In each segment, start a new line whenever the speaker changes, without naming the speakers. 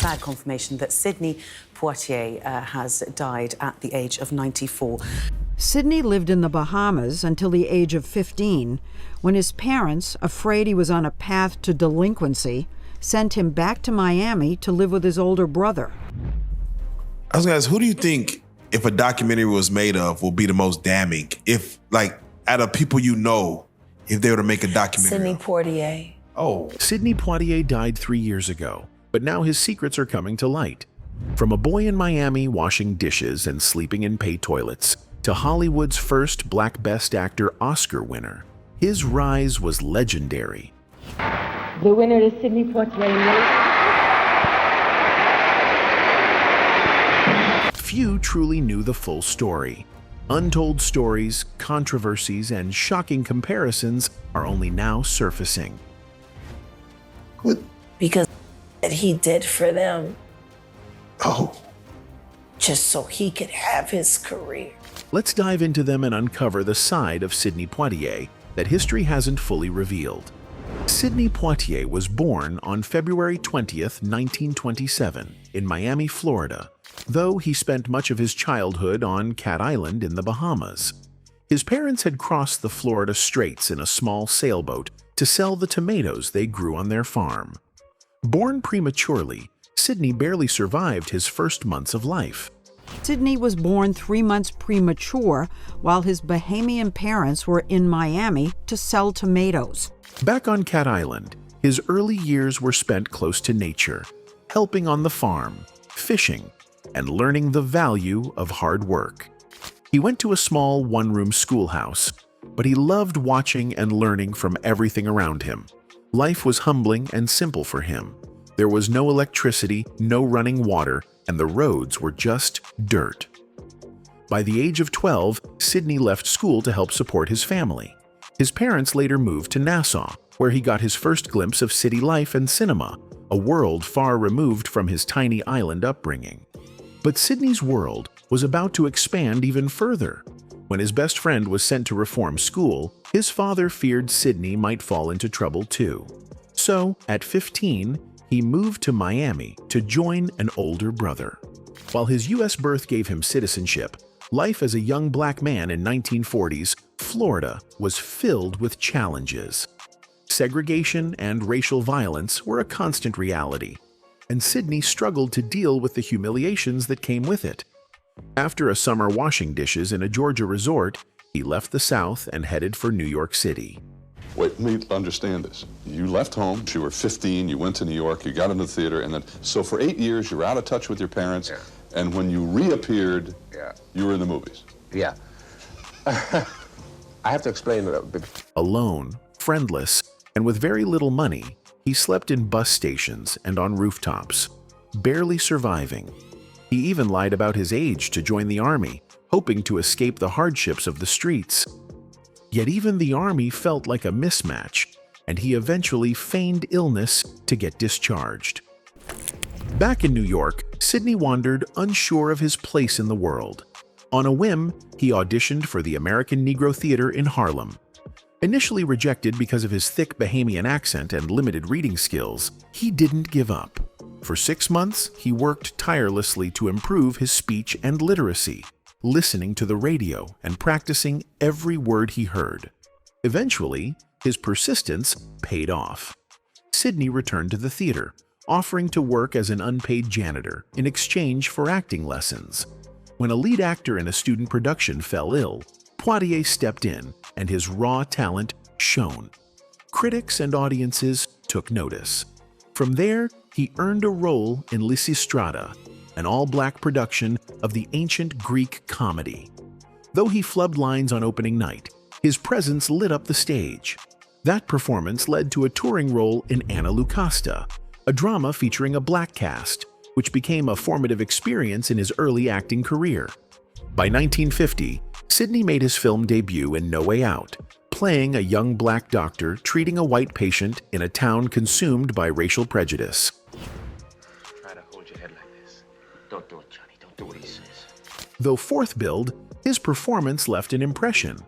sad confirmation that Sidney Poitier has died at the age of 94.
Sidney lived in the Bahamas until the age of 15, when his parents, afraid he was on a path to delinquency, sent him back to Miami to live with his older brother.
I was gonna ask, who do you think, if a documentary was made of, will be the most damning? If, like, out of people you know, if they were to make a documentary?
Sidney Poitier.
Oh.
Sidney Poitier died 3 years ago, but now his secrets are coming to light. From a boy in Miami washing dishes and sleeping in pay toilets, to Hollywood's first Black Best Actor Oscar winner, his rise was legendary.
The winner is Sidney Poitier.
Few truly knew the full story. Untold stories, controversies, and shocking comparisons are only now surfacing.
What?
Because he did for them.
Oh.
Just so he could have his career.
Let's dive into them and uncover the side of Sidney Poitier that history hasn't fully revealed. Sidney Poitier was born on February 20th, 1927, in Miami, Florida, though he spent much of his childhood on Cat Island in the Bahamas. His parents had crossed the Florida Straits in a small sailboat to sell the tomatoes they grew on their farm. Born prematurely, Sidney barely survived his first months of life.
Sidney was born 3 months premature while his Bahamian parents were in Miami to sell tomatoes.
Back on Cat Island, his early years were spent close to nature, helping on the farm, fishing, and learning the value of hard work. He went to a small one-room schoolhouse, but he loved watching and learning from everything around him. Life was humbling and simple for him. There was no electricity, no running water, and the roads were just dirt. By the age of 12, Sidney left school to help support his family. His parents later moved to Nassau, where he got his first glimpse of city life and cinema, a world far removed from his tiny island upbringing. But Sidney's world was about to expand even further. When his best friend was sent to reform school, his father feared Sidney might fall into trouble too. So, at 15, he moved to Miami to join an older brother. While his U.S. birth gave him citizenship, life as a young black man in 1940s Florida was filled with challenges. Segregation and racial violence were a constant reality, and Sidney struggled to deal with the humiliations that came with it. After a summer washing dishes in a Georgia resort, he left the South and headed for New York City.
Wait, let me understand this. You left home, you were 15, you went to New York, you got into the theater, and then, so for 8 years, you were out of touch with your parents,
Yeah.
and when you reappeared, you were in the movies.
Yeah. I have to explain a bit.
Alone, friendless, and with very little money, he slept in bus stations and on rooftops, barely surviving. He even lied about his age to join the army, hoping to escape the hardships of the streets. Yet even the army felt like a mismatch, and he eventually feigned illness to get discharged. Back in New York, Sidney wandered unsure of his place in the world. On a whim, he auditioned for the American Negro Theater in Harlem. Initially rejected because of his thick Bahamian accent and limited reading skills, he didn't give up. For 6 months, he worked tirelessly to improve his speech and literacy, listening to the radio and practicing every word he heard. Eventually, his persistence paid off. Sidney returned to the theater, offering to work as an unpaid janitor in exchange for acting lessons. When a lead actor in a student production fell ill, Poitier stepped in, and his raw talent shone. Critics and audiences took notice. From there, he earned a role in Lysistrata, an all-black production of the ancient Greek comedy. Though he flubbed lines on opening night, his presence lit up the stage. That performance led to a touring role in Anna Lucasta, a drama featuring a black cast, which became a formative experience in his early acting career. By 1950, Sidney made his film debut in No Way Out, playing a young black doctor treating a white patient in a town consumed by racial prejudice.
Try to hold your head like this. Don't do it, Johnny. Don't do what he says.
Though fourth billed, his performance left an impression.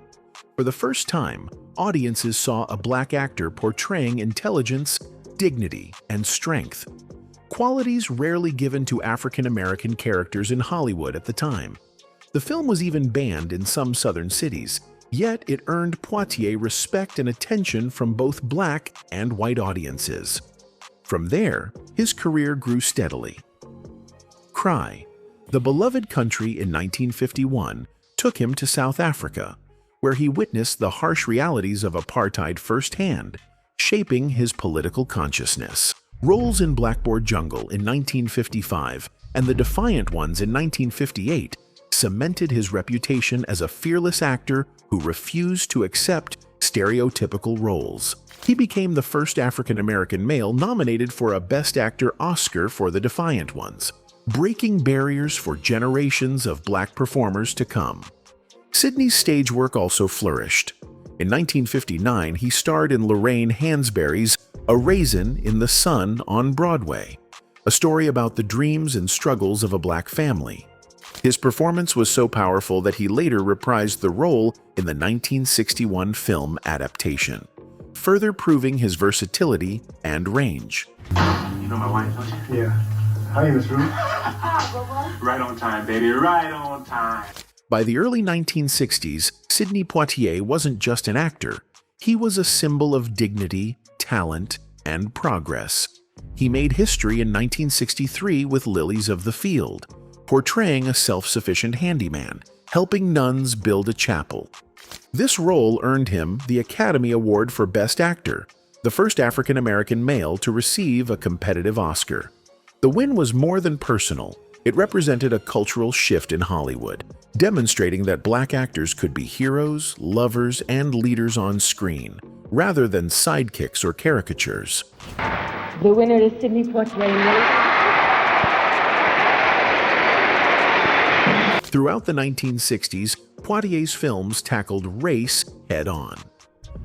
For the first time, audiences saw a black actor portraying intelligence, dignity, and strength. qualities rarely given to African-American characters in Hollywood at the time. The film was even banned in some southern cities, yet it earned Poitier respect and attention from both black and white audiences. From there, his career grew steadily. Cry, the beloved country in 1951, took him to South Africa, where he witnessed the harsh realities of apartheid firsthand, shaping his political consciousness. Roles in Blackboard Jungle in 1955 and The Defiant Ones in 1958 cemented his reputation as a fearless actor who refused to accept stereotypical roles. He became the first African-American male nominated for a Best Actor Oscar for The Defiant Ones, breaking barriers for generations of black performers to come. Sidney's stage work also flourished. In 1959, he starred in Lorraine Hansberry's A Raisin in the Sun on Broadway, a story about the dreams and struggles of a black family. His performance was so powerful that he later reprised the role in the 1961 film adaptation, further proving his versatility and range.
You know my wife, don't you?
Yeah. Hi, Miss Ruth.
Right on time, baby. Right on time.
By the early 1960s, Sidney Poitier wasn't just an actor. He was a symbol of dignity, talent, and progress. He made history in 1963 with Lilies of the Field, portraying a self-sufficient handyman, helping nuns build a chapel. This role earned him the Academy Award for Best Actor, the first African-American male to receive a competitive Oscar. The win was more than personal. It represented a cultural shift in Hollywood, demonstrating that black actors could be heroes, lovers, and leaders on screen, rather than sidekicks or caricatures.
The winner is Sidney Poitier.
Throughout the 1960s, Poitier's films tackled race head-on.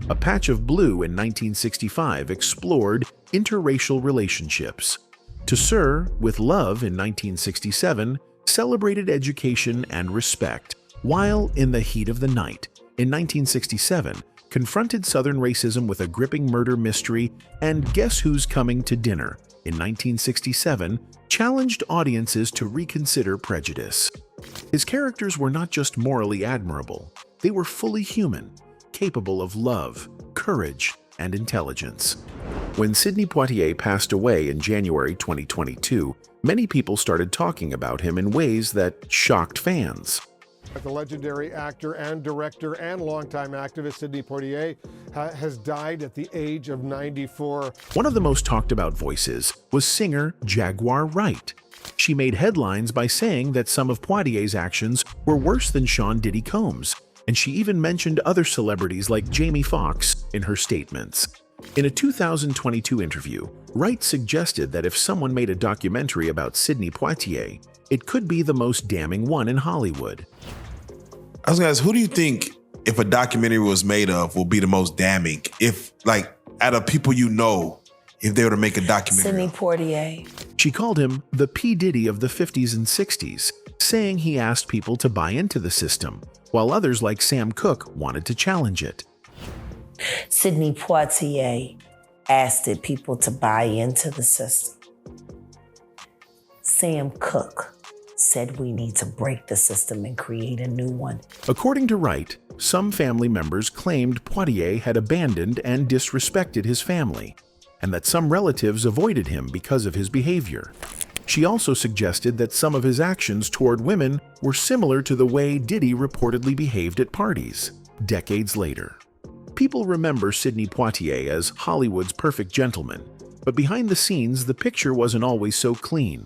A Patch of Blue in 1965 explored interracial relationships. To Sir, with Love in 1967 celebrated education and respect, while In the Heat of the Night in 1967 confronted Southern racism with a gripping murder mystery, and Guess Who's Coming to Dinner in 1967 challenged audiences to reconsider prejudice. His characters were not just morally admirable, they were fully human, capable of love, courage, and intelligence. When Sidney Poitier passed away in January 2022, many people started talking about him in ways that shocked fans.
The legendary actor and director and longtime activist Sidney Poitier has died at the age of 94.
One of the most talked about voices was singer Jaguar Wright. She made headlines by saying that some of Poitier's actions were worse than Sean Diddy Combs, and she even mentioned other celebrities like Jamie Foxx in her statements. In a 2022 interview, Wright suggested that if someone made a documentary about Sidney Poitier, it could be the most damning one in Hollywood.
I was gonna ask, who do you think, if a documentary was made of, will be the most damning? If, like, out of people you know, if they were to make a documentary
Sidney
of?
Poitier.
She called him the P. Diddy of the 50s and 60s, saying he asked people to buy into the system, while others like Sam Cooke wanted to challenge it.
Sidney Poitier asked people to buy into the system. Sam Cooke said we need to break the system and create a new one.
According to Wright, some family members claimed Poitier had abandoned and disrespected his family, and that some relatives avoided him because of his behavior. She also suggested that some of his actions toward women were similar to the way Diddy reportedly behaved at parties, decades later. People remember Sidney Poitier as Hollywood's perfect gentleman, but behind the scenes, the picture wasn't always so clean.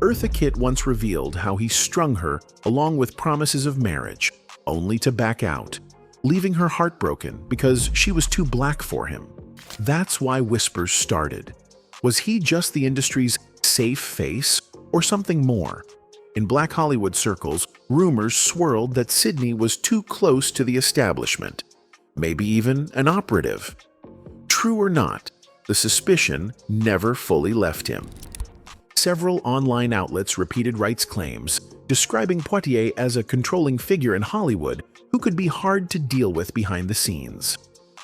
Eartha Kitt once revealed how he strung her along with promises of marriage, only to back out, leaving her heartbroken because she was too black for him. That's why whispers started. Was he just the industry's safe face, or something more? In Black Hollywood circles, rumors swirled that Sidney was too close to the establishment, maybe even an operative. True or not, the suspicion never fully left him. Several online outlets repeated Wright's claims, describing Poitier as a controlling figure in Hollywood who could be hard to deal with behind the scenes.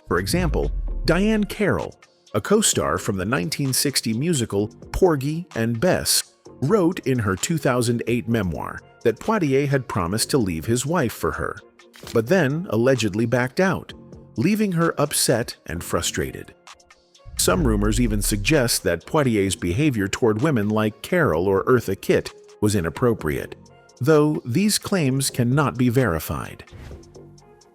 For example, Diane Carroll, a co-star from the 1960 musical Porgy and Bess, wrote in her 2008 memoir that Poitier had promised to leave his wife for her, but then allegedly backed out, leaving her upset and frustrated. Some rumors even suggest that Poitier's behavior toward women like Carol or Eartha Kitt was inappropriate, though these claims cannot be verified.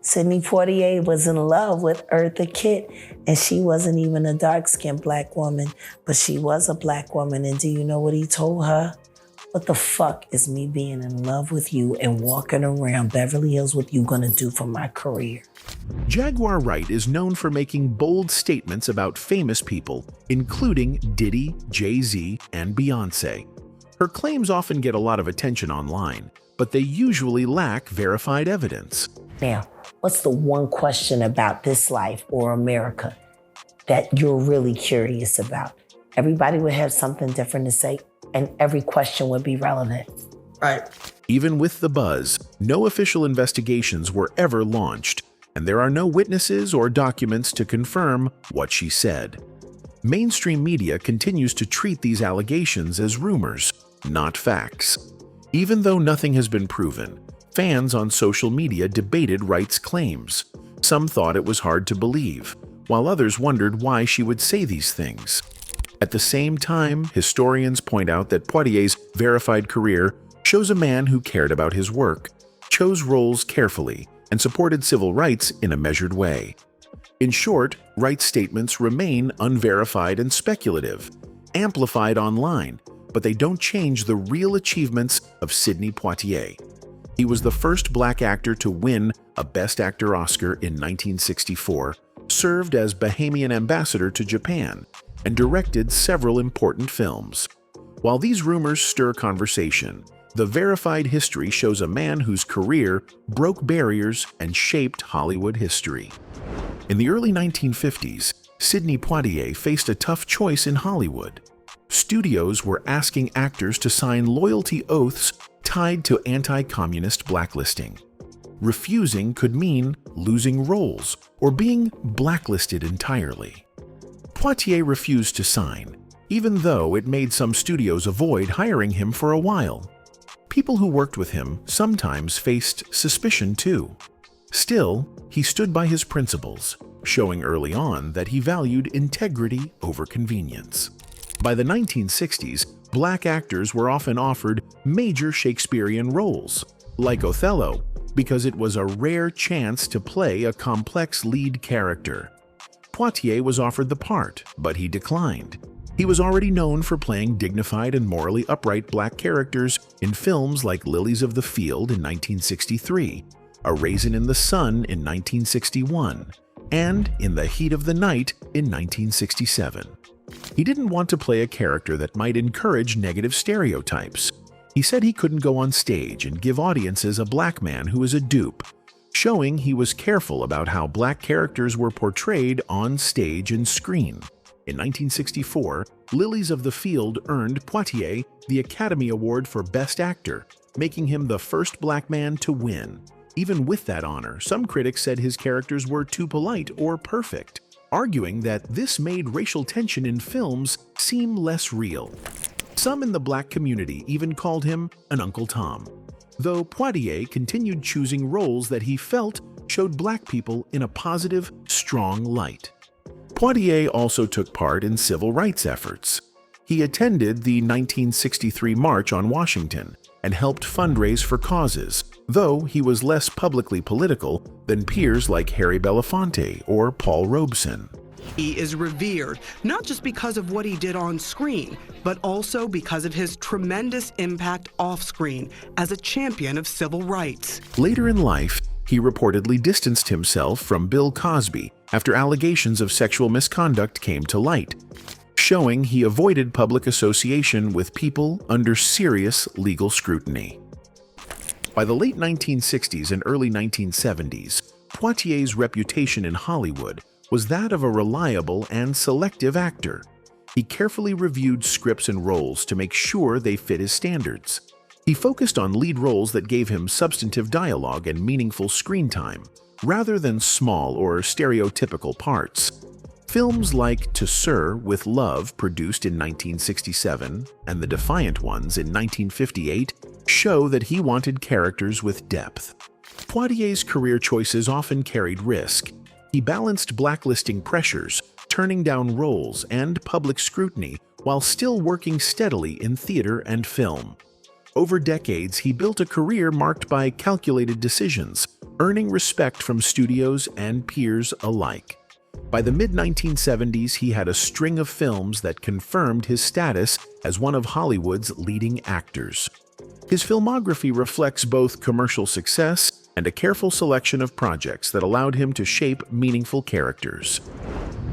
Sidney Poitier was in love with Eartha Kitt, and she wasn't even a dark-skinned black woman, but she was a black woman. And do you know what he told her? What the fuck is me being in love with you and walking around Beverly Hills with you gonna do for my career?
Jaguar Wright is known for making bold statements about famous people, including Diddy, Jay-Z, and Beyoncé. Her claims often get a lot of attention online, but they usually lack verified evidence.
Now, what's the one question about this life or America that you're really curious about? Everybody would have something different to say, and every question would be relevant. Right.
Even with the buzz, no official investigations were ever launched, and there are no witnesses or documents to confirm what she said. Mainstream media continues to treat these allegations as rumors, not facts. Even though nothing has been proven, fans on social media debated Wright's claims. Some thought it was hard to believe, while others wondered why she would say these things. At the same time, historians point out that Poitier's verified career shows a man who cared about his work, chose roles carefully, and supported civil rights in a measured way. In short, Wright's statements remain unverified and speculative, amplified online, but they don't change the real achievements of Sidney Poitier. He was the first black actor to win a Best Actor Oscar in 1964, served as Bahamian ambassador to Japan, and directed several important films. While these rumors stir conversation, the verified history shows a man whose career broke barriers and shaped Hollywood history. In the early 1950s, Sidney Poitier faced a tough choice in Hollywood. Studios were asking actors to sign loyalty oaths tied to anti-communist blacklisting. Refusing could mean losing roles or being blacklisted entirely. Poitier refused to sign, even though it made some studios avoid hiring him for a while. People who worked with him sometimes faced suspicion too. Still, he stood by his principles, showing early on that he valued integrity over convenience. By the 1960s, black actors were often offered major Shakespearean roles, like Othello, because it was a rare chance to play a complex lead character. Poitier was offered the part, but he declined. He was already known for playing dignified and morally upright black characters in films like Lilies of the Field in 1963, A Raisin in the Sun in 1961, and In the Heat of the Night in 1967. He didn't want to play a character that might encourage negative stereotypes. He said he couldn't go on stage and give audiences a black man who is a dupe, showing he was careful about how black characters were portrayed on stage and screen. In 1964, Lilies of the Field earned Poitier the Academy Award for Best Actor, making him the first black man to win. Even with that honor, some critics said his characters were too polite or perfect, arguing that this made racial tension in films seem less real. Some in the black community even called him an Uncle Tom, though Poitier continued choosing roles that he felt showed black people in a positive, strong light. Poitier also took part in civil rights efforts. He attended the 1963 March on Washington and helped fundraise for causes, though he was less publicly political than peers like Harry Belafonte or Paul Robeson.
He is revered, not just because of what he did on screen, but also because of his tremendous impact off-screen as a champion of civil rights.
Later in life, he reportedly distanced himself from Bill Cosby after allegations of sexual misconduct came to light, showing he avoided public association with people under serious legal scrutiny. By the late 1960s and early 1970s, Poitier's reputation in Hollywood was that of a reliable and selective actor. He carefully reviewed scripts and roles to make sure they fit his standards. He focused on lead roles that gave him substantive dialogue and meaningful screen time, rather than small or stereotypical parts. Films like To Sir with Love, produced in 1967, and The Defiant Ones in 1958 show that he wanted characters with depth. Poitier's career choices often carried risk. He balanced blacklisting pressures, turning down roles, and public scrutiny while still working steadily in theater and film. Over decades, he built a career marked by calculated decisions, earning respect from studios and peers alike. By the mid-1970s, he had a string of films that confirmed his status as one of Hollywood's leading actors. His filmography reflects both commercial success and a careful selection of projects that allowed him to shape meaningful characters.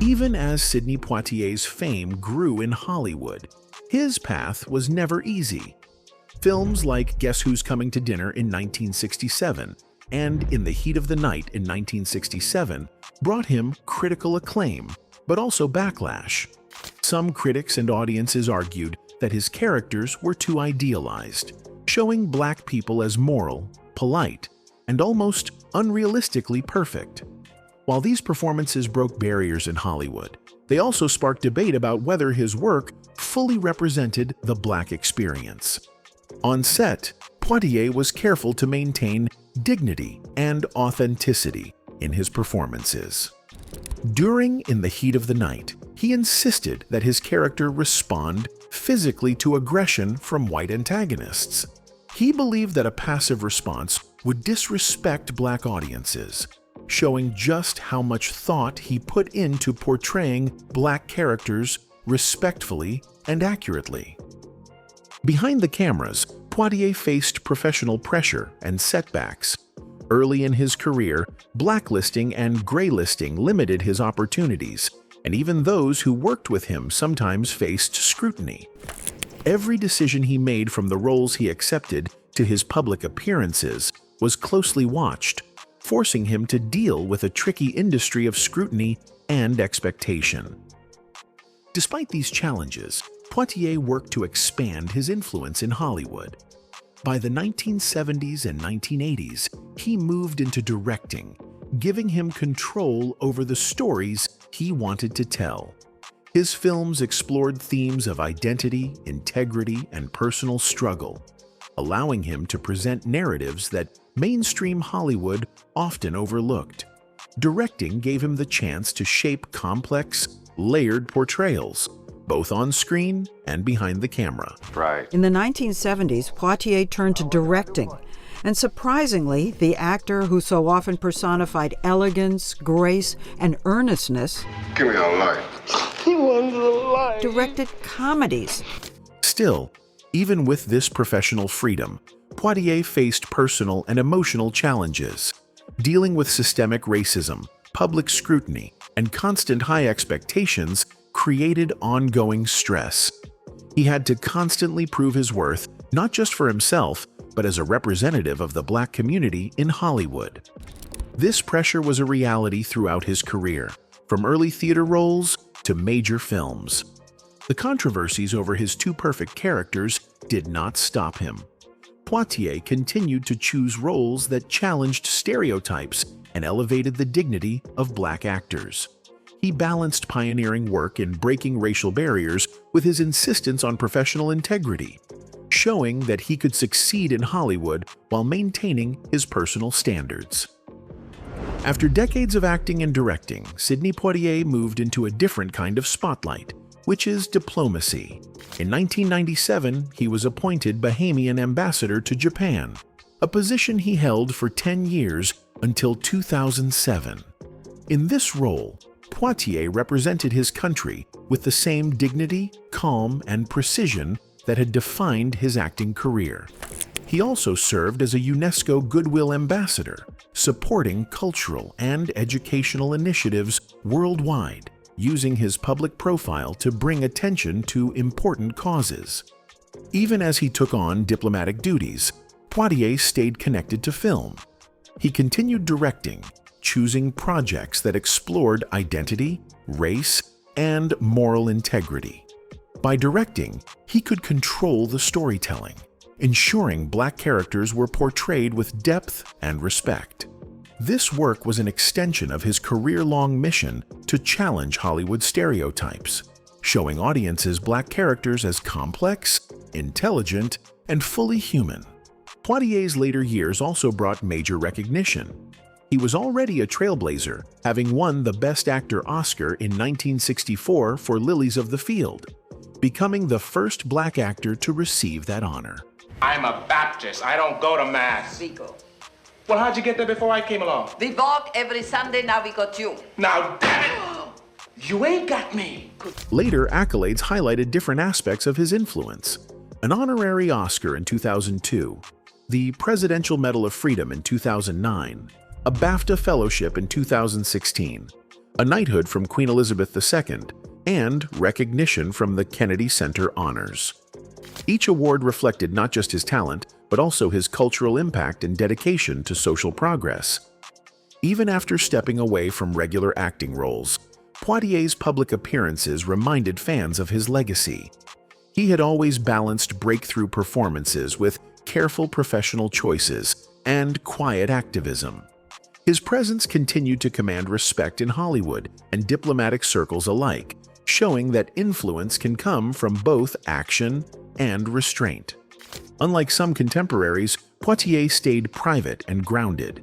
Even as Sidney Poitier's fame grew in Hollywood, his path was never easy. Films like Guess Who's Coming to Dinner in 1967 and In the Heat of the Night in 1967 brought him critical acclaim, but also backlash. Some critics and audiences argued that his characters were too idealized, showing black people as moral, polite, and almost unrealistically perfect. While these performances broke barriers in Hollywood, they also sparked debate about whether his work fully represented the black experience. On set, Poitier was careful to maintain dignity and authenticity in his performances. During In the Heat of the Night, he insisted that his character respond physically to aggression from white antagonists. He believed that a passive response would disrespect black audiences, showing just how much thought he put into portraying black characters respectfully and accurately. Behind the cameras, Poitier faced professional pressure and setbacks. Early in his career, blacklisting and graylisting limited his opportunities, and even those who worked with him sometimes faced scrutiny. Every decision he made, from the roles he accepted to his public appearances, was closely watched, forcing him to deal with a tricky industry of scrutiny and expectation. Despite these challenges, Poitier worked to expand his influence in Hollywood. By the 1970s and 1980s, he moved into directing, giving him control over the stories he wanted to tell. His films explored themes of identity, integrity, and personal struggle, allowing him to present narratives that mainstream Hollywood often overlooked. Directing gave him the chance to shape complex, layered portrayals, both on screen and behind the camera.
Right.
In the 1970s, Poitier turned to directing, and surprisingly, the actor who so often personified elegance, grace, and earnestness
Give me a light. He wanted a light.
directed comedies.
Still, even with this professional freedom, Poitier faced personal and emotional challenges. Dealing with systemic racism, public scrutiny, and constant high expectations created ongoing stress. He had to constantly prove his worth, not just for himself, but as a representative of the black community in Hollywood. This pressure was a reality throughout his career, from early theater roles to major films. The controversies over his two perfect characters did not stop him. Poitier continued to choose roles that challenged stereotypes and elevated the dignity of black actors. He balanced pioneering work in breaking racial barriers with his insistence on professional integrity, showing that he could succeed in Hollywood while maintaining his personal standards. After decades of acting and directing, Sidney Poitier moved into a different kind of spotlight, which is diplomacy. In 1997, he was appointed Bahamian ambassador to Japan, a position he held for 10 years until 2007. In this role, Poitier represented his country with the same dignity, calm, and precision that had defined his acting career. He also served as a UNESCO Goodwill Ambassador, supporting cultural and educational initiatives worldwide, using his public profile to bring attention to important causes. Even as he took on diplomatic duties, Poitier stayed connected to film. He continued directing, choosing projects that explored identity, race, and moral integrity. By directing, he could control the storytelling, ensuring black characters were portrayed with depth and respect. This work was an extension of his career-long mission to challenge Hollywood stereotypes, showing audiences black characters as complex, intelligent, and fully human. Poitier's later years also brought major recognition. He was already a trailblazer, having won the Best Actor Oscar in 1964 for Lilies of the Field, becoming the first black actor to receive that honor.
I'm a Baptist. I don't go to Mass.
We go.
Well, how'd you get there before I came along?
We walk every Sunday, now we got you.
Now, damn it! You ain't got me.
Later accolades highlighted different aspects of his influence. An honorary Oscar in 2002, the Presidential Medal of Freedom in 2009, a BAFTA Fellowship in 2016, a knighthood from Queen Elizabeth II, and recognition from the Kennedy Center Honors. Each award reflected not just his talent, but also his cultural impact and dedication to social progress. Even after stepping away from regular acting roles, Poitier's public appearances reminded fans of his legacy. He had always balanced breakthrough performances with careful professional choices and quiet activism. His presence continued to command respect in Hollywood and diplomatic circles alike, showing that influence can come from both action and restraint. Unlike some contemporaries, Poitier stayed private and grounded.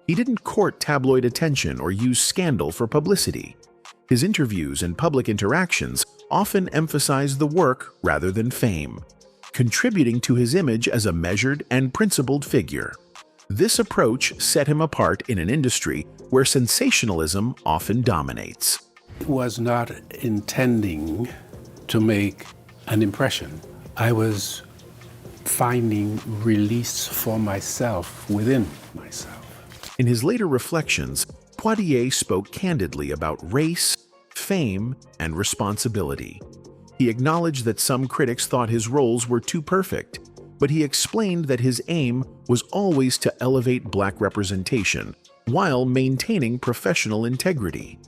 He didn't court tabloid attention or use scandal for publicity. His interviews and public interactions often emphasized the work rather than fame, contributing to his image as a measured and principled figure. This approach set him apart in an industry where sensationalism often dominates.
I was not intending to make an impression. I was finding release for myself within myself.
In his later reflections, Poitier spoke candidly about race, fame, and responsibility. He acknowledged that some critics thought his roles were too perfect, but he explained that his aim was always to elevate black representation while maintaining professional integrity.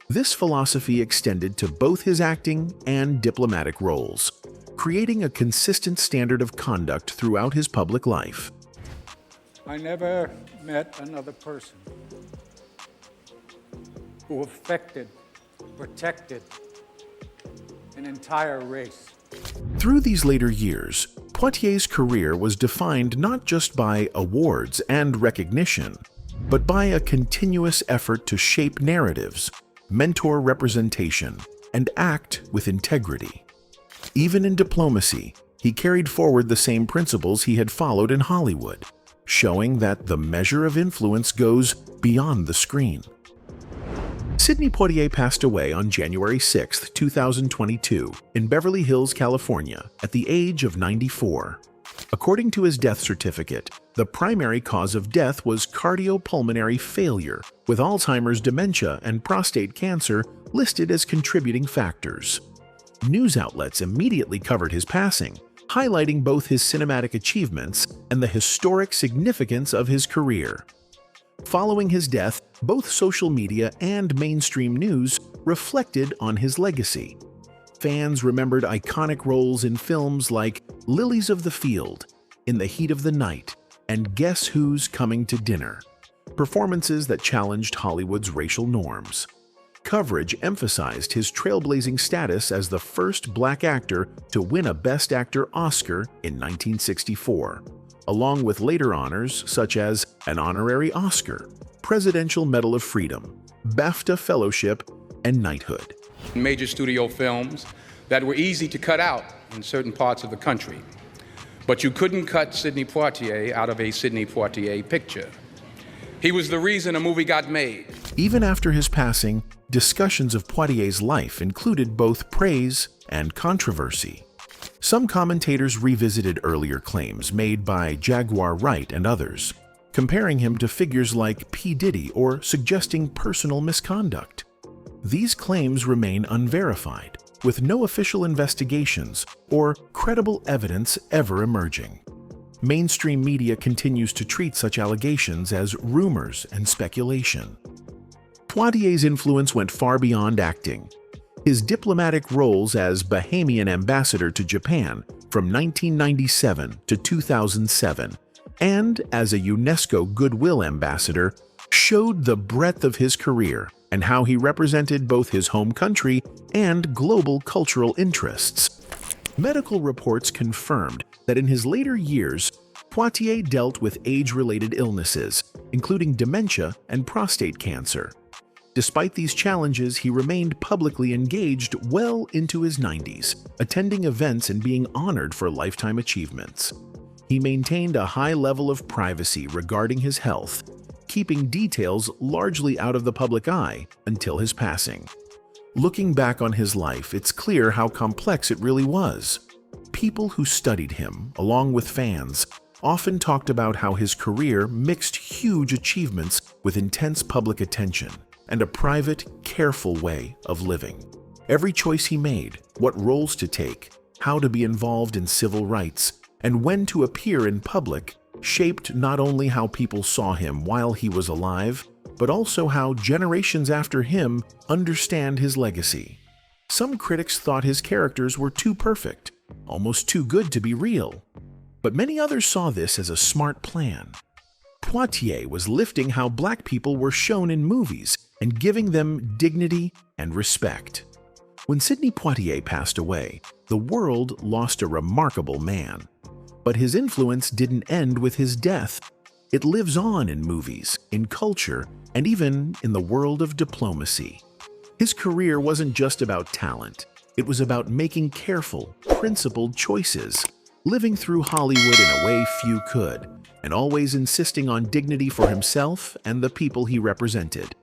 This philosophy extended to both his acting and diplomatic roles, creating a consistent standard of conduct throughout his public life.
I never met another person who affected, protected an entire race.
Through these later years, Poitier's career was defined not just by awards and recognition, but by a continuous effort to shape narratives, mentor representation, and act with integrity. Even in diplomacy, he carried forward the same principles he had followed in Hollywood, showing that the measure of influence goes beyond the screen. Sidney Poitier passed away on January 6, 2022, in Beverly Hills, California, at the age of 94. According to his death certificate, the primary cause of death was cardiopulmonary failure, with Alzheimer's, dementia, and prostate cancer listed as contributing factors. News outlets immediately covered his passing, highlighting both his cinematic achievements and the historic significance of his career. Following his death, both social media and mainstream news reflected on his legacy. Fans remembered iconic roles in films like Lilies of the Field, In the Heat of the Night, and Guess Who's Coming to Dinner, performances that challenged Hollywood's racial norms. Coverage emphasized his trailblazing status as the first black actor to win a Best Actor Oscar in 1964, along with later honors such as an honorary Oscar, Presidential Medal of Freedom, BAFTA Fellowship, and knighthood.
Major studio films that were easy to cut out in certain parts of the country. But you couldn't cut Sidney Poitier out of a Sidney Poitier picture. He was the reason a movie got made.
Even after his passing, discussions of Poitier's life included both praise and controversy. Some commentators revisited earlier claims made by Jaguar Wright and others, comparing him to figures like P. Diddy or suggesting personal misconduct. These claims remain unverified, with no official investigations or credible evidence ever emerging. Mainstream media continues to treat such allegations as rumors and speculation. Poitier's influence went far beyond acting. His diplomatic roles as Bahamian ambassador to Japan from 1997 to 2007 and as a UNESCO Goodwill ambassador showed the breadth of his career and how he represented both his home country and global cultural interests. Medical reports confirmed that in his later years, Poitier dealt with age-related illnesses, including dementia and prostate cancer. Despite these challenges, he remained publicly engaged well into his 90s, attending events and being honored for lifetime achievements. He maintained a high level of privacy regarding his health, keeping details largely out of the public eye until his passing. Looking back on his life, it's clear how complex it really was. People who studied him, along with fans, often talked about how his career mixed huge achievements with intense public attention and a private, careful way of living. Every choice he made, what roles to take, how to be involved in civil rights, and when to appear in public, shaped not only how people saw him while he was alive, but also how generations after him understand his legacy. Some critics thought his characters were too perfect, almost too good to be real. But many others saw this as a smart plan. Poitier was lifting how Black people were shown in movies and giving them dignity and respect. When Sidney Poitier passed away, the world lost a remarkable man. But his influence didn't end with his death. It lives on in movies, in culture, and even in the world of diplomacy. His career wasn't just about talent. It was about making careful, principled choices, living through Hollywood in a way few could, and always insisting on dignity for himself and the people he represented.